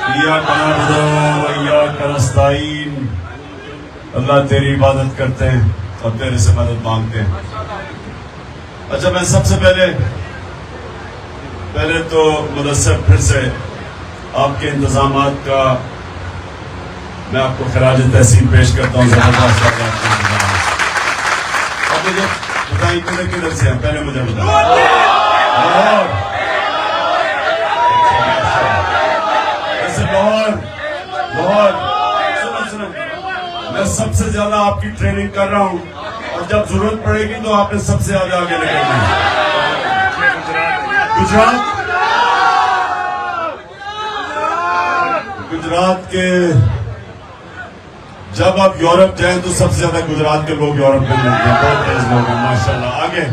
ایاک نعبد و ایاک نستعین. اللہ تیری عبادت کرتے ہیں اور تیرے سے مدد مانگتے ہیں. اچھا میں سب سے پہلے تو مدثر پھر سے آپ کے انتظامات کا میں آپ کو خراج تحسین پیش کرتا ہوں. اب مجھے بتائیں کدھر سے ہیں؟ پہلے مجھے بتائیں. میں سب سے زیادہ آپ کی ٹریننگ کر رہا ہوں اور جب ضرورت پڑے گی تو آپ نے سب سے زیادہ آگے نکلنا ہے. گجرات کے جب آپ یورپ جائیں تو سب سے زیادہ گجرات کے لوگ یورپ میں ملتے ہیں. بہت تیز لوگ ہیں ماشاءاللہ. آگے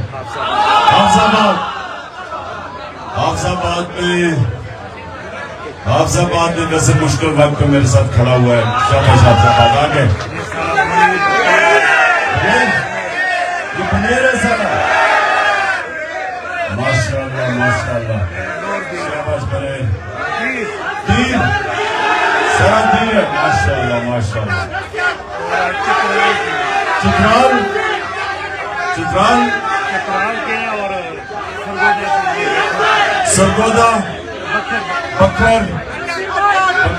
حافظ آباد میں ویسے مشکل وقت پہ میرے ساتھ کھڑا ہوا ہے. شاباش حافظ آباد. آگے یہ پنیر ہے سر. ماشاءاللہ ماشاءاللہ. شاباش پنیر. دیر سر دیر ہے. ماشاءاللہ ماشاءاللہ. چترال سرگودا بکر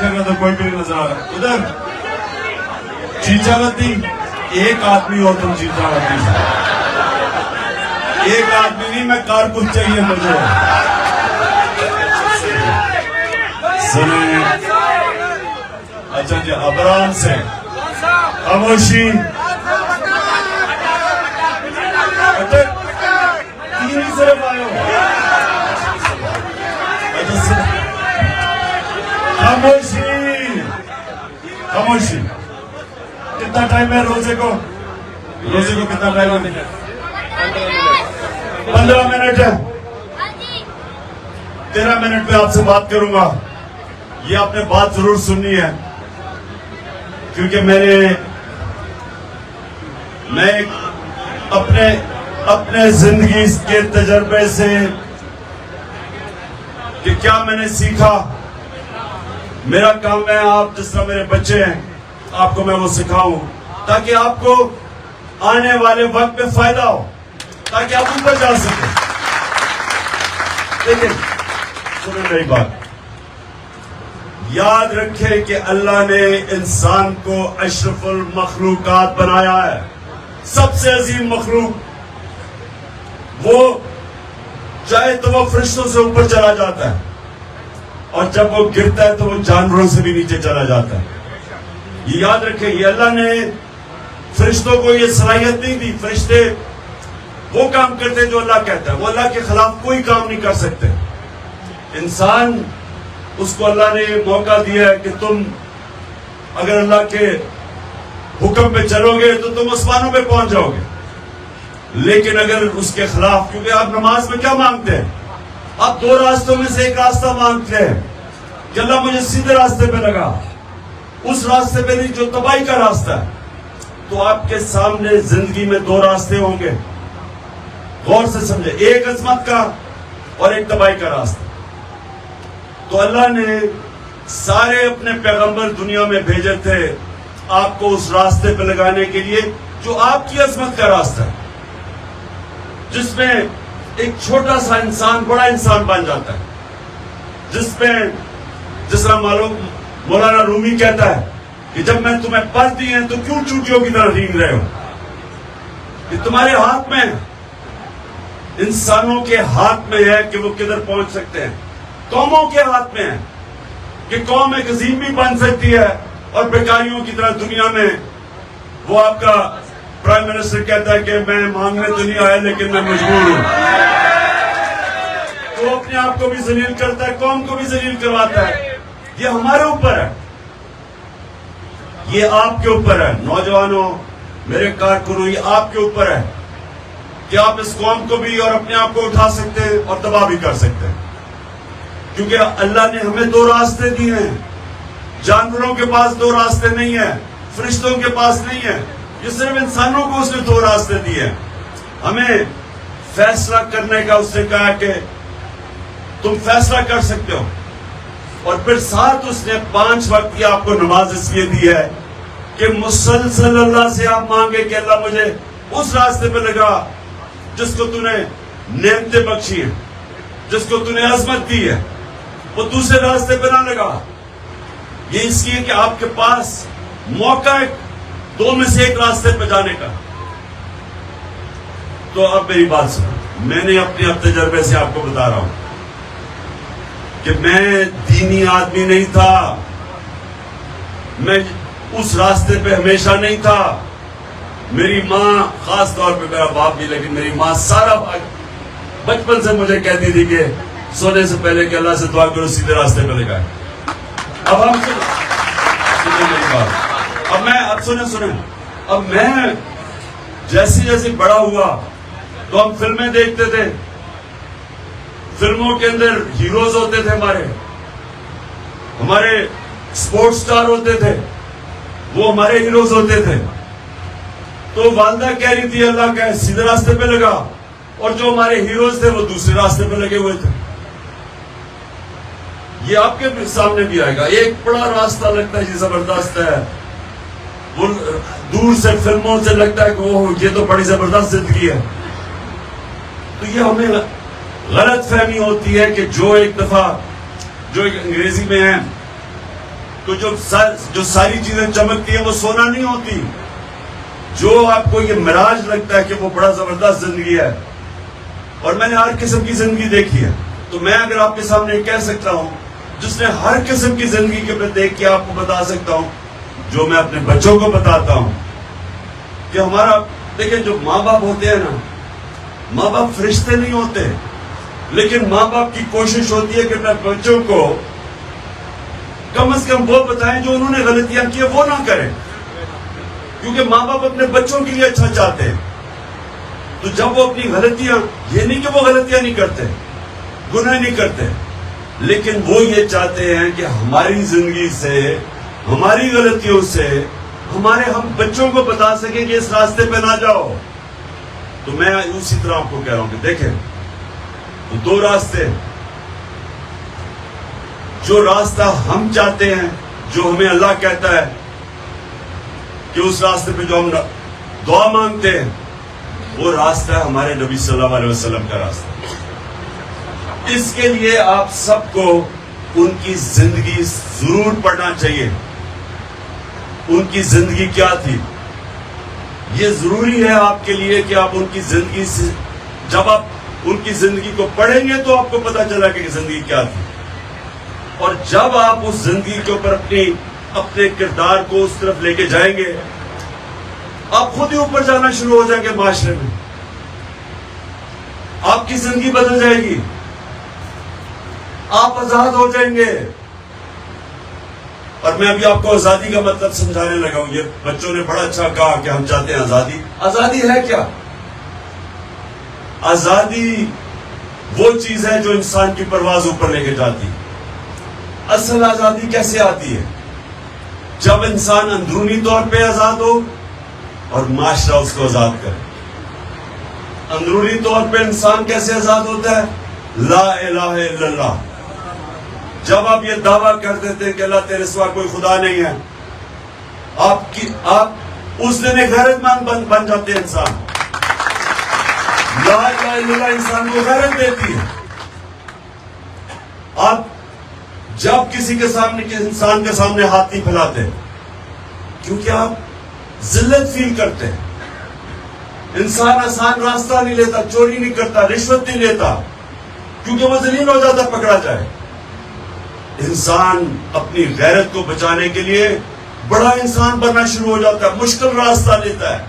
کا تو کوئی بھی نہیں نظر آ رہا. ادھر چیچاوتی. ایک آدمی ہو تم چیچاوتی سے. ایک آدمی نہیں, میں کارکن چاہیے مجھے. سنیں. اچھا جی ابرام سے خاموشی. تین ہی صرف آئے ہو. خاموشی. کتنا ٹائم ہے روزے کو کتنا ٹائم ہے؟ 15 منٹ ہے. 13 منٹ میں آپ سے بات کروں گا. یہ آپ نے بات ضرور سننی ہے کیونکہ میں اپنے زندگی کے تجربے سے کہ کیا میں نے سیکھا. میرا کام ہے آپ جس طرح میرے بچے ہیں آپ کو میں وہ سکھاؤں تاکہ آپ کو آنے والے وقت میں فائدہ ہو, تاکہ آپ اوپر جا سکیں. لیکن سنیں میری بات. یاد رکھے کہ اللہ نے انسان کو اشرف المخلوقات بنایا ہے. سب سے عظیم مخلوق. وہ چاہے تو وہ فرشتوں سے اوپر چلا جاتا ہے اور جب وہ گرتا ہے تو وہ جانوروں سے بھی نیچے چلا جاتا ہے. یہ یاد رکھیں. یہ اللہ نے فرشتوں کو یہ صلاحیت نہیں دی. فرشتے وہ کام کرتے جو اللہ کہتا ہے. وہ اللہ کے خلاف کوئی کام نہیں کر سکتے. انسان اس کو اللہ نے موقع دیا ہے کہ تم اگر اللہ کے حکم پہ چلو گے تو تم آسمانوں پہ پہنچ جاؤ گے. لیکن اگر اس کے خلاف, کیونکہ آپ نماز میں کیا مانگتے ہیں؟ آپ 2 راستوں میں سے ایک راستہ مانگتے ہیں کہ اللہ مجھے سیدھے راستے پہ لگا. اس راستے پہ نہیں جو تباہی کا راستہ ہے. تو آپ کے سامنے زندگی میں 2 راستے ہوں گے. غور سے سمجھے. ایک عظمت کا اور ایک تباہی کا راستہ. تو اللہ نے سارے اپنے پیغمبر دنیا میں بھیجے تھے آپ کو اس راستے پہ لگانے کے لیے جو آپ کی عظمت کا راستہ ہے, جس میں ایک چھوٹا سا انسان بڑا انسان بن جاتا ہے. جس طرح مولانا رومی کہتا ہے کہ جب میں تمہیں پر دی ہیں تو کیوں چوٹیوں کی طرح رینگ رہے ہو. یہ تمہارے ہاتھ میں ہے. انسانوں کے ہاتھ میں ہے کہ وہ کدھر پہنچ سکتے ہیں. قوموں کے ہاتھ میں ہے کہ قوم ایک عظیم بھی بن سکتی ہے اور بیکاریوں کی طرح دنیا میں. وہ آپ کا پرائم منسٹر کہتا ہے کہ میں مانگنے تو نہیں آیا لیکن میں مجبور ہوں. تو اپنے آپ کو بھی ذلیل کرتا ہے, قوم کو بھی ذلیل کرواتا ہے. یہ ہمارے اوپر ہے, یہ آپ کے اوپر ہے. نوجوانوں, میرے کارکنوں, یہ آپ کے اوپر ہے کہ آپ اس قوم کو بھی اور اپنے آپ کو اٹھا سکتے ہیں اور تباہ بھی کر سکتے ہیں. کیونکہ اللہ نے ہمیں 2 راستے دیے ہیں. جانوروں کے پاس 2 راستے نہیں ہیں, فرشتوں کے پاس نہیں ہیں. یہ صرف انسانوں کو اس نے 2 راستے دیے ہیں. ہمیں فیصلہ کرنے کا اس نے کہا کہ تم فیصلہ کر سکتے ہو اور پھر ساتھ اس نے 5 وقت کی آپ کو نماز اس لیے دی ہے کہ مسلسل اللہ سے آپ مانگے کہ اللہ مجھے اس راستے پہ لگا جس کو تو نے نعمتیں بخشی ہیں، جس کو تو نے عظمت دی ہے، وہ دوسرے راستے پہ نہ لگا. یہ اس لیے کہ آپ کے پاس موقع ہے 2 میں سے 1 راستے پہ جانے کا. تو اب میری بات سنو، میں نے اپنے تجربے سے آپ کو بتا رہا ہوں کہ میں دینی آدمی نہیں تھا، میں اس راستے پہ ہمیشہ نہیں تھا. میری ماں، خاص طور پہ میرا باپ بھی، لیکن میری ماں سارا بچپن سے مجھے کہتی تھی کہ سونے سے پہلے کہ اللہ سے دعا کرو سیدھے راستے پہ لگائے. اب ہم سنیں میری بات، اب سنیں اب میں جیسے بڑا ہوا تو ہم فلمیں دیکھتے تھے، فلموں کے اندر ہیروز ہوتے تھے، ہمارے سپورٹ سٹار ہوتے تھے، وہ ہمارے ہیروز ہوتے تھے. تو والدہ کہہ رہی تھی اللہ کا سیدھے راستے پہ لگا، اور جو ہمارے ہیروز تھے وہ دوسرے راستے پہ لگے ہوئے تھے. یہ آپ کے سامنے بھی آئے گا. ایک بڑا راستہ لگتا ہے، یہ زبردست ہے، وہ دور سے فلموں سے لگتا ہے کہ وہ یہ تو بڑی زبردست زندگی ہے. تو یہ ہمیں غلط فہمی ہوتی ہے کہ جو ایک دفعہ جو ایک انگریزی میں ہے تو جو ساری چیزیں چمکتی ہیں وہ سونا نہیں ہوتی. جو آپ کو یہ مراج لگتا ہے کہ وہ بڑا زبردست زندگی ہے، اور میں نے ہر قسم کی زندگی دیکھی ہے. تو میں اگر آپ کے سامنے کہہ سکتا ہوں جس نے ہر قسم کی زندگی کے دیکھ کے آپ کو بتا سکتا ہوں، جو میں اپنے بچوں کو بتاتا ہوں کہ ہمارا دیکھیں جو ماں باپ ہوتے ہیں نا، ماں باپ فرشتے نہیں ہوتے، لیکن ماں باپ کی کوشش ہوتی ہے کہ اپنے بچوں کو کم از کم وہ بتائیں جو انہوں نے غلطیاں کی وہ نہ کریں، کیونکہ ماں باپ اپنے بچوں کے لیے اچھا چاہتے ہیں. تو جب وہ اپنی غلطیاں، یہ نہیں کہ وہ غلطیاں نہیں کرتے، گناہ نہیں کرتے، لیکن وہ یہ چاہتے ہیں کہ ہماری زندگی سے، ہماری غلطیوں سے ہم بچوں کو بتا سکیں کہ اس راستے پہ نہ جاؤ. تو میں اسی طرح آپ کو کہہ رہا ہوں کہ دیکھیں 2 راستے، جو راستہ ہم چاہتے ہیں، جو ہمیں اللہ کہتا ہے کہ اس راستے پہ جو ہم دعا مانگتے ہیں، وہ راستہ ہے ہمارے نبی صلی اللہ علیہ وسلم کا راستہ. اس کے لیے آپ سب کو ان کی زندگی ضرور پڑھنا چاہیے. ان کی زندگی کیا تھی، یہ ضروری ہے آپ کے لیے کہ آپ ان کی زندگی سے، جب آپ ان کی زندگی کو پڑھیں گے تو آپ کو پتا چلا کہ زندگی کیا تھی. اور جب آپ اس زندگی کے اوپر اپنے کردار کو اس طرف لے کے جائیں گے، آپ خود ہی اوپر جانا شروع ہو جائیں گے. معاشرے میں آپ کی زندگی بدل جائے گی، آپ آزاد ہو جائیں گے. اور میں ابھی آپ کو آزادی کا مطلب سمجھانے لگا ہوں. یہ بچوں نے بڑا اچھا کہا کہ ہم چاہتے ہیں آزادی. آزادی ہے کیا؟ آزادی وہ چیز ہے جو انسان کی پرواز اوپر لے کے جاتی. اصل آزادی کیسے آتی ہے؟ جب انسان اندرونی طور پہ آزاد ہو اور معاشرہ اس کو آزاد کرے. اندرونی طور پہ انسان کیسے آزاد ہوتا ہے؟ لا الہ الا اللہ. جب آپ یہ دعویٰ کر دیتے ہیں کہ اللہ تیرے سوا کوئی خدا نہیں ہے، آپ اس دن ایک غیرت مند بن جاتے ہیں. انسان لا الہ الا اللہ انسان کو غیرت دیتی ہے. آپ جب کسی انسان کے سامنے ہاتھ نہیں پھیلاتے، کیونکہ آپ ذلت فیل کرتے ہیں. انسان آسان راستہ نہیں لیتا، چوری نہیں کرتا، رشوت نہیں لیتا، کیونکہ وہ ذلیل ہو جاتا پکڑا جائے. انسان اپنی غیرت کو بچانے کے لیے بڑا انسان بننا شروع ہو جاتا ہے، مشکل راستہ لیتا ہے.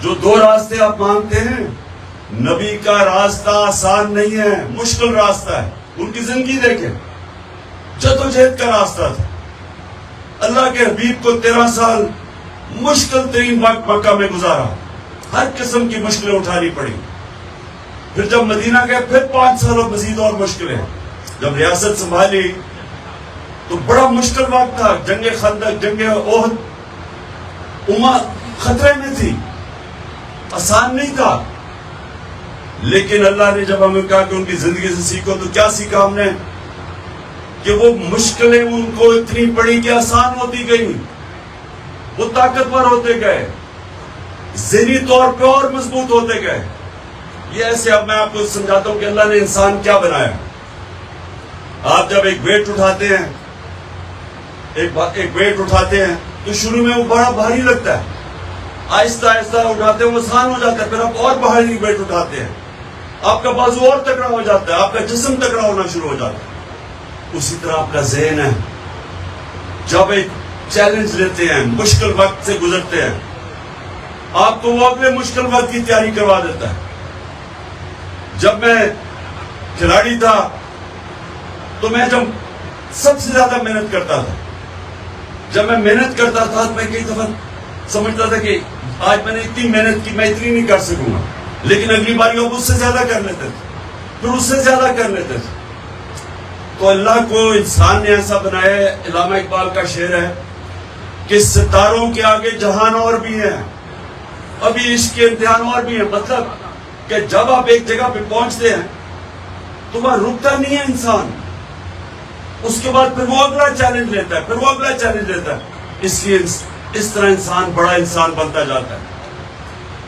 جو 2 راستے آپ مانگتے ہیں، نبی کا راستہ آسان نہیں ہے، مشکل راستہ ہے. ان کی زندگی دیکھیں، جدوجہد کا راستہ تھا. اللہ کے حبیب کو 13 سال مشکل ترین وقت مکہ میں گزارا، ہر قسم کی مشکلیں اٹھانی پڑی. پھر جب مدینہ گئے پھر 5 سال اور مزید اور مشکلیں. جب ریاست سنبھالی تو بڑا مشکل وقت تھا. جنگ خندق، جنگ احد، امت خطرے میں تھی، آسان نہیں تھا. لیکن اللہ نے جب ہمیں کہا کہ ان کی زندگی سے سیکھو، تو کیا سیکھا ہم نے؟ کہ وہ مشکلیں ان کو اتنی پڑی کہ آسان ہوتی گئی، وہ طاقتور ہوتے گئے، ذہنی طور پہ اور مضبوط ہوتے گئے. یہ ایسے اب میں آپ کو سمجھاتا ہوں کہ اللہ نے انسان کیا بنایا. آپ جب ایک ویٹ اٹھاتے ہیں ایک ویٹ اٹھاتے ہیں تو شروع میں وہ بڑا بھاری لگتا ہے، آہستہ آہستہ اٹھاتے ہیں وہ آسان ہو جاتا ہے، پھر آپ اور بھاری ویٹ اٹھاتے ہیں، آپ کا بازو اور تکڑا ہو جاتا ہے، آپ کا جسم تکڑا ہونا شروع ہو جاتا ہے. اسی طرح آپ کا ذہن ہے، جب ایک چیلنج لیتے ہیں، مشکل وقت سے گزرتے ہیں، آپ کو وہ اگلے مشکل وقت کی تیاری کروا دیتا ہے. جب میں کھلاڑی تھا تو میں جب سب سے زیادہ محنت کرتا تھا، جب میں محنت کرتا تھا تو میں کئی دفعہ سمجھتا تھا کہ آج میں نے اتنی محنت کی، میں اتنی نہیں کر سکوں گا، لیکن اگلی بار وہ اس سے زیادہ کر لیتے تھے، پھر اس سے زیادہ کر لیتے تھے. تو اللہ کو انسان نے ایسا بنایا ہے. علامہ اقبال کا شعر ہے کہ ستاروں کے آگے جہان اور بھی ہیں، ابھی عشق کے امتحان اور بھی ہیں. مطلب کہ جب آپ ایک جگہ پہ پہنچتے ہیں تو وہاں رکتا نہیں ہے انسان، اس کے بعد پھر وہ اگلا چیلنج لیتا ہے، پھر وہ اگلا چیلنج لیتا ہے. اس لیے اس طرح انسان بڑا انسان بنتا جاتا ہے.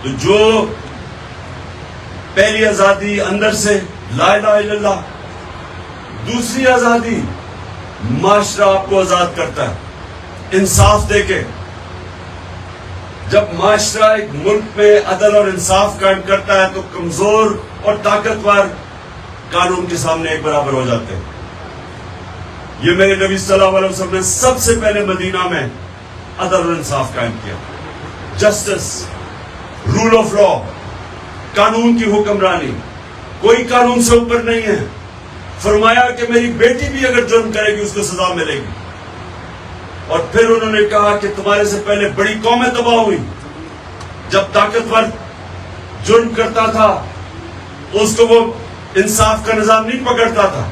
تو جو پہلی آزادی اندر سے لا الہ الا اللہ، دوسری آزادی معاشرہ آپ کو آزاد کرتا ہے انصاف دے کے. جب معاشرہ ایک ملک میں عدل اور انصاف قائم کرتا ہے تو کمزور اور طاقتور قانون کے سامنے ایک برابر ہو جاتے ہیں. یہ میرے نبی صلی اللہ علیہ وسلم نے سب سے پہلے مدینہ میں عدل اور انصاف قائم کیا. جسٹس، رول آف لا، قانون کی حکمرانی، کوئی قانون سے اوپر نہیں ہے. فرمایا کہ میری بیٹی بھی اگر جرم کرے گی اس کو سزا ملے گی. اور پھر انہوں نے کہا کہ تمہارے سے پہلے بڑی قومیں تباہ ہوئی. جب طاقتور جرم کرتا تھا اس کو وہ انصاف کا نظام نہیں پکڑتا تھا،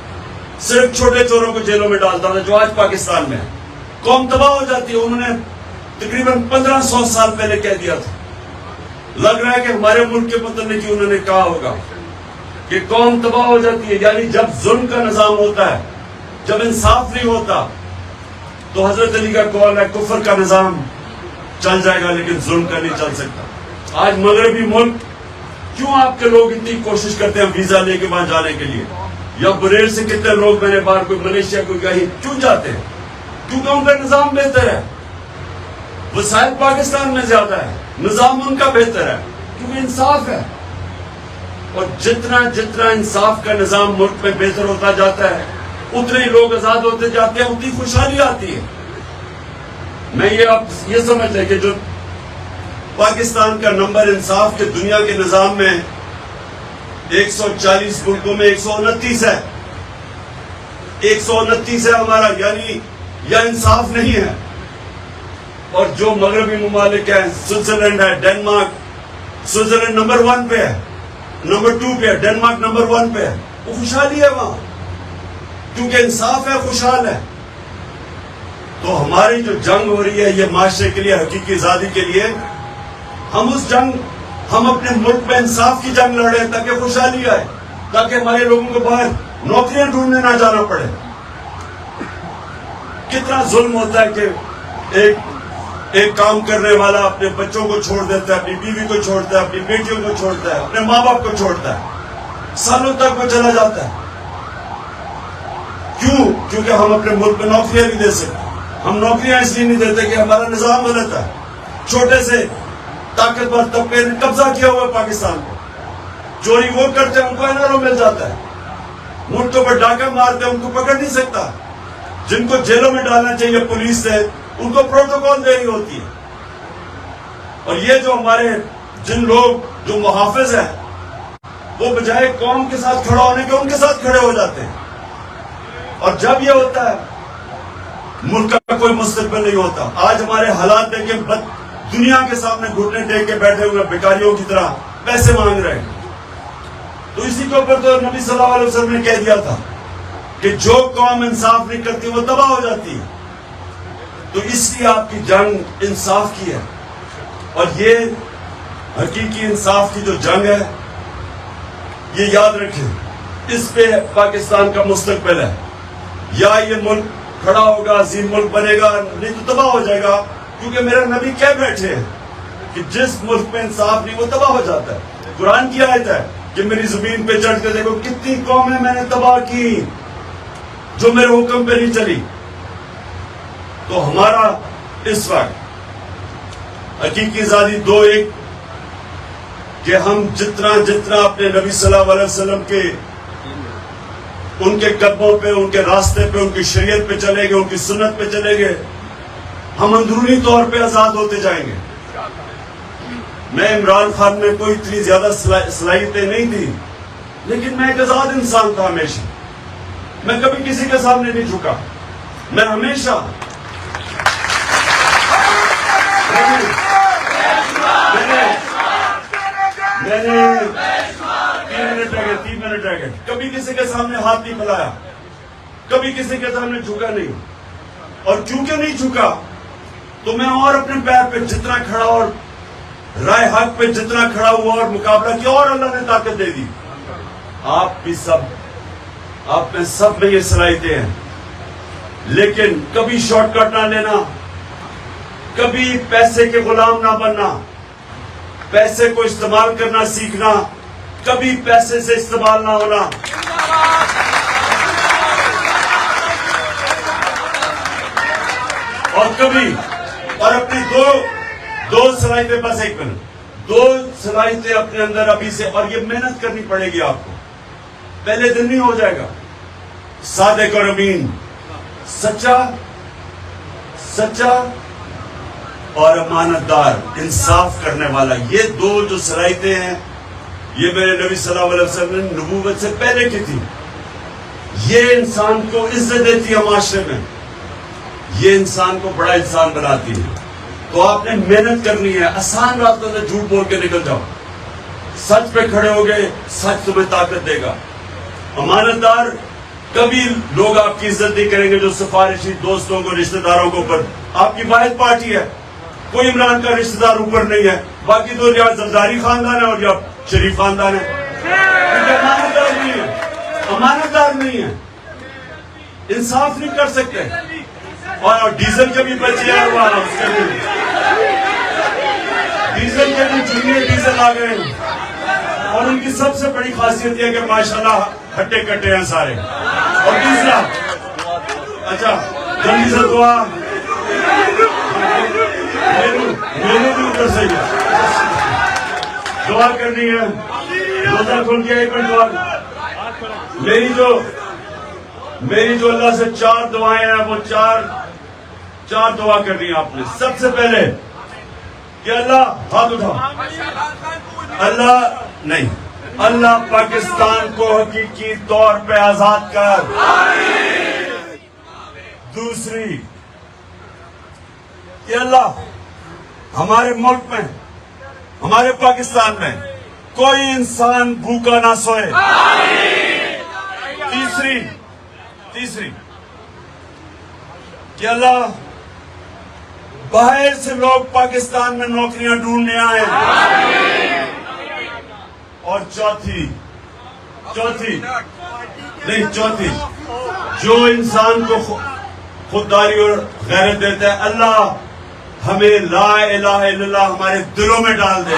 صرف چھوٹے چوروں کو جیلوں میں ڈالتا تھا، جو آج پاکستان میں ہے. قوم تباہ ہو جاتی ہے. انہوں نے تقریباً 1500 سال پہلے کہہ دیا تھا. لگ رہا ہے کہ ہمارے ملک کے متعلق انہوں نے کہا ہوگا کہ قوم تباہ ہو جاتی ہے. یعنی جب ظلم کا نظام ہوتا ہے، جب انصاف نہیں ہوتا، تو حضرت علی کا قول ہے کفر کا نظام چل جائے گا لیکن ظلم کا نہیں چل سکتا. آج مغربی ملک کیوں آپ کے لوگ اتنی کوشش کرتے ہیں ویزا لے کے وہاں جانے کے لیے؟ یا بریل سے کتنے لوگ میں نے باہر کوئی ملیشیا کوئی کہیں کیوں جاتے ہیں؟ کیونکہ ان کا نظام بہتر ہے. وسائل پاکستان میں زیادہ ہے، نظام ان کا بہتر ہے کیونکہ انصاف ہے. اور جتنا جتنا انصاف کا نظام ملک میں بہتر ہوتا جاتا ہے اتنے ہی لوگ آزاد ہوتے جاتے ہیں، اتنی خوشحالی آتی ہے. میں یہ سمجھ لیں کہ جو پاکستان کا نمبر انصاف کے دنیا کے نظام میں 140 ملکوں میں 129 ہے. 129 ہے ہمارا، یعنی یہ انصاف نہیں ہے. اور جو مغربی ممالک ہیں، سوئٹزرلینڈ ہے، ڈنمارک، سوئٹزرلینڈ نمبر 1 پہ ہے، نمبر 2 پہ ہے، ڈنمارک نمبر 1 پہ ہے. وہ خوشحالی ہے وہاں کیونکہ انصاف ہے، خوشحال ہے. تو ہماری جو جنگ ہو رہی ہے یہ معاشرے کے لیے، حقیقی آزادی کے لیے، ہم اپنے ملک میں انصاف کی جنگ لڑ رہے ہیں تاکہ خوشحالی آئے، تاکہ ہمارے لوگوں کو باہر نوکریاں ڈھونڈنے نہ جانا پڑے. کتنا ظلم ہوتا ہے کہ ایک کام کرنے والا اپنے بچوں کو چھوڑ دیتا ہے، اپنی بیوی کو چھوڑتا ہے، اپنی بیٹیوں کو چھوڑتا ہے، اپنے ماں باپ کو چھوڑتا ہے، سالوں تک وہ چلا جاتا ہے. کیوں؟ کیونکہ ہم اپنے ملک میں نوکریاں نہیں دے سکتے. ہم نوکریاں اس لیے نہیں دیتے کہ ہمارا نظام غلط ہے. چھوٹے سے طاقتور طبقے نے قبضہ کیا ہوا پاکستان کو. چوری وہ کرتے ہیں ان کو NRO مل جاتا ہے، ملکوں پر ڈاکہ مارتے ہیں ان کو پکڑ نہیں سکتا. جن کو جیلوں میں ڈالنا چاہیے پولیس سے ان کو پروٹوکول دینی ہوتی ہے. اور یہ جو ہمارے جن لوگ جو محافظ ہیں وہ بجائے قوم کے ساتھ کھڑا ہونے کے ان کے ساتھ کھڑے ہو جاتے ہیں. اور جب یہ ہوتا ہے ملک کا کوئی مستقبل نہیں ہوتا. آج ہمارے حالات دیکھیں، دنیا کے سامنے گھٹنے ٹیک کے بیٹھے ہوئے بیکاریوں کی طرح پیسے مانگ رہے ہیں. تو اسی کے اوپر تو نبی صلی اللہ علیہ وسلم نے کہہ دیا تھا کہ جو قوم انصاف نہیں کرتی وہ تباہ ہو جاتی ہے. تو اس لیے آپ کی جنگ انصاف کی ہے. اور یہ حقیقی انصاف کی جو جنگ ہے یہ یاد رکھیں، اس پہ پاکستان کا مستقبل ہے. یا یہ ملک کھڑا ہوگا، عظیم ملک بنے گا، نہیں تو تباہ ہو جائے گا. کیونکہ میرا نبی کہہ بیٹھے ہیں کہ جس ملک میں انصاف نہیں وہ تباہ ہو جاتا ہے. قرآن کی آیت ہے کہ میری زمین پہ چڑھ کے دیکھو کتنی قومیں میں نے تباہ کی جو میرے حکم پہ نہیں چلی. تو ہمارا اس وقت حقیقی آزادی دو ایک کہ ہم جتنا اپنے نبی صلی اللہ علیہ وسلم کے ان کے قدموں پہ، ان کے راستے پہ، ان کی شریعت پہ چلیں گے، ان کی سنت پہ چلیں گے، ہم اندرونی طور پہ آزاد ہوتے جائیں گے. میں عمران خان میں کوئی اتنی زیادہ صلاحیتیں نہیں تھی، لیکن میں ایک آزاد انسان تھا. ہمیشہ میں کبھی کسی کے سامنے نہیں جھکا. میں ہمیشہ میں نے 3 منٹ رہ گئے کبھی کسی کے سامنے ہاتھ نہیں پھیلایا، کبھی کسی کے سامنے جھکا نہیں. اور چونکہ نہیں جھکا تو میں اور اپنے پیر پہ جتنا کھڑا اور رائے حق پہ جتنا کھڑا ہوا اور مقابلہ کیا، اور اللہ نے طاقت دے دی. آپ میں سب میں یہ صلاحیتیں ہیں، لیکن کبھی شارٹ کٹ نہ لینا، کبھی پیسے کے غلام نہ بننا، پیسے کو استعمال کرنا سیکھنا، کبھی پیسے سے استعمال نہ ہونا. اور اپنی دو صلاحیتیں، بس ایک منٹ، 2 صلاحیتیں اپنے اندر ابھی سے، اور یہ محنت کرنی پڑے گی آپ کو، پہلے دن نہیں ہو جائے گا. صادق اور امین، سچا اور امانت دار، انصاف کرنے والا. یہ 2 جو صلاحیتیں ہیں یہ میرے نبی صلی اللہ علیہ وسلم نے نبوت سے پہلے کی تھی. یہ انسان کو عزت دیتی ہے معاشرے میں، یہ انسان کو بڑا انسان بناتی ہے. تو آپ نے محنت کرنی ہے. آسان راستوں سے جھوٹ بول کے نکل جاؤ، سچ پہ کھڑے ہو گئے، سچ تمہیں طاقت دے گا. امانت دار، کبھی لوگ آپ کی عزت نہیں کریں گے جو سفارشی دوستوں کو، رشتہ داروں کو اوپر. آپ کی واحد پارٹی ہے، کوئی عمران کا رشتہ دار اوپر نہیں ہے، باقی تو یا زرداری خاندان ہے اور یا شریف خاندان ہے. امانت دار نہیں ہے، امانت دار نہیں ہے، انصاف نہیں کر سکتے. اور ڈیزل کے بھی بچے ہیں، ڈیزل کے بھی جنگی ڈیزل آ گئے ہیں، اور ان کی سب سے بڑی خاصیت یہ کہ ماشاءاللہ ہٹے کٹے ہیں سارے. اور تیسرا، اچھا جلدی سے دعا میرے بھی اوپر سے دعا کرنی ہے. روزہ کھول کے ایک منٹ دعا. میری جو اللہ سے 4 دعائیں ہیں وہ 4 دعا کرنی ہے آپ نے. سب سے پہلے کہ اللہ، ہاتھ اٹھا، اللہ پاکستان کو حقیقی طور پہ آزاد کر. دوسری کہ اللہ ہمارے ملک میں، ہمارے پاکستان میں کوئی انسان بھوکا نہ سوئے. تیسری کہ اللہ باہر سے لوگ پاکستان میں نوکریاں ڈھونڈنے آئے. اور چوتھی جو انسان کو خودداری اور غیرت دیتا ہے، اللہ ہمیں لا الہ الا اللہ ہمارے دلوں میں ڈال دے.